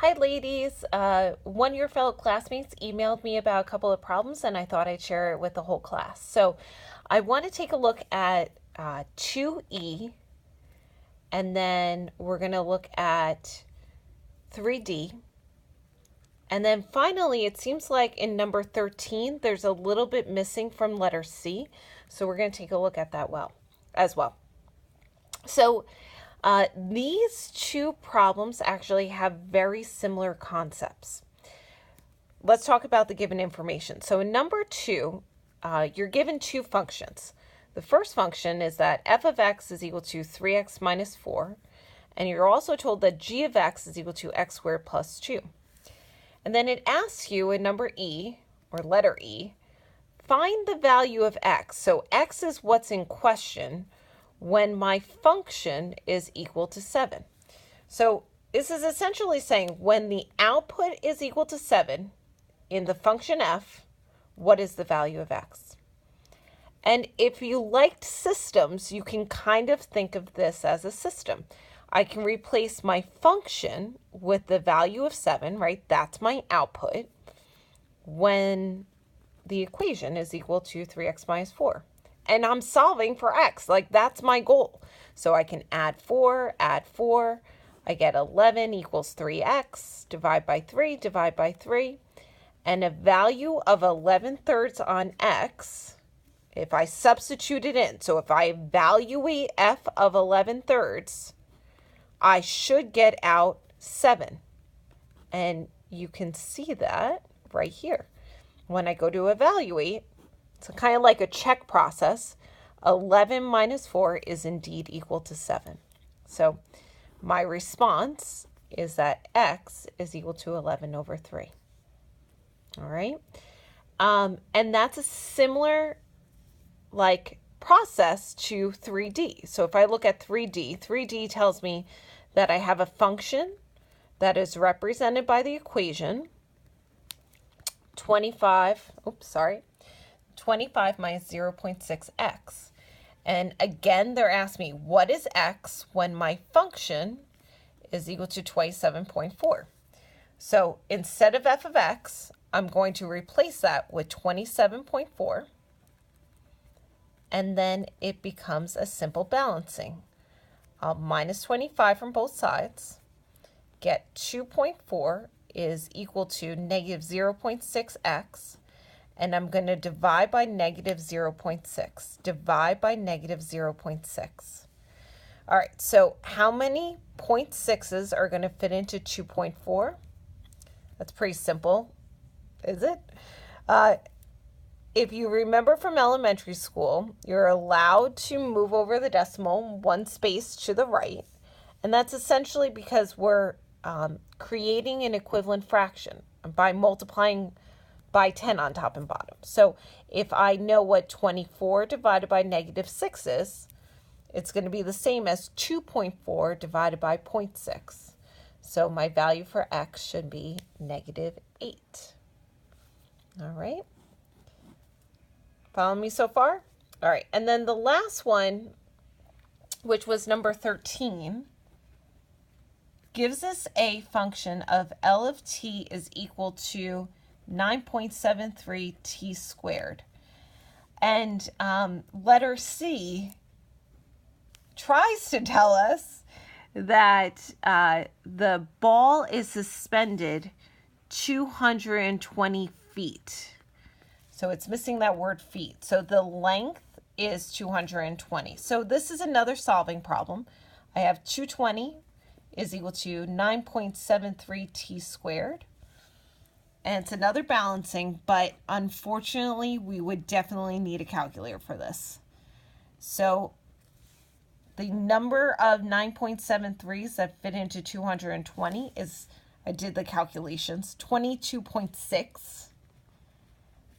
Hi, ladies. One of your fellow classmates emailed me about a couple of problems, and I thought I'd share it with the whole class. So, I want to take a look at 2E, and then we're going to look at 3D. And then finally, it seems like in number 13, there's a little bit missing from letter C. So, we're going to take a look at that as well. So, these two problems actually have very similar concepts. Let's talk about the given information. So in number 2, you're given two functions. The first function is that f of x is equal to 3x minus 4, and you're also told that g of x is equal to x squared plus 2. And then it asks you in number E, or letter E, find the value of x. So x is what's in question when my function is equal to 7. So this is essentially saying when the output is equal to 7 in the function f, what is the value of x? And if you liked systems, you can kind of think of this as a system. I can replace my function with the value of 7, right? That's my output when the equation is equal to 3x minus 4. And I'm solving for x, like that's my goal. So I can add 4, I get 11 equals 3x, divide by 3, divide by 3. And a value of 11/3 on x, if I substitute it in, so if I evaluate f of 11/3, I should get out 7. And you can see that right here. When I go to evaluate, it's kind of like a check process. 11 minus 4 is indeed equal to 7. So my response is that x is equal to 11/3. All right. And that's a similar process to 3D. So if I look at 3D tells me that I have a function that is represented by the equation 25 minus 0.6x. And again, they're asking me, what is x when my function is equal to 27.4? So instead of f of x, I'm going to replace that with 27.4, and then it becomes a simple balancing. I'll minus 25 from both sides, get 2.4 is equal to negative 0.6x, and I'm going to divide by negative 0.6. Divide by negative 0.6. All right, so how many 0.6s are going to fit into 2.4? That's pretty simple, is it? If you remember from elementary school, you're allowed to move over the decimal one space to the right. And that's essentially because we're creating an equivalent fraction by multiplying by 10 on top and bottom. So if I know what 24 divided by negative 6 is, it's going to be the same as 2.4 divided by 0.6. So my value for x should be negative 8. All right. Follow me so far? All right. And then the last one, which was number 13, gives us a function of L of t is equal to 9.73 t squared. And letter C tries to tell us that the ball is suspended 220 feet. So it's missing that word feet. So the length is 220. So this is another solving problem. I have 220 is equal to 9.73 t squared. And it's another balancing, but unfortunately, we would definitely need a calculator for this. So the number of 9.73s that fit into 220 is, I did the calculations, 22.6.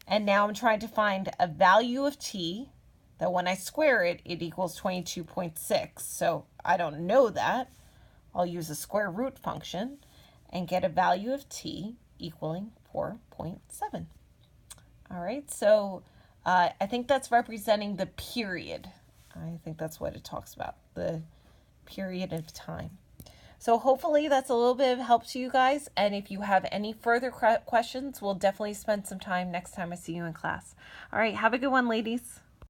And now I'm trying to find a value of t that when I square it, it equals 22.6. So I don't know that. I'll use a square root function and get a value of t equaling 4.7. All right, so I think that's representing the period. I think that's what it talks about, the period of time. So hopefully that's a little bit of help to you guys. And if you have any further questions, we'll definitely spend some time next time I see you in class. All right, have a good one, ladies.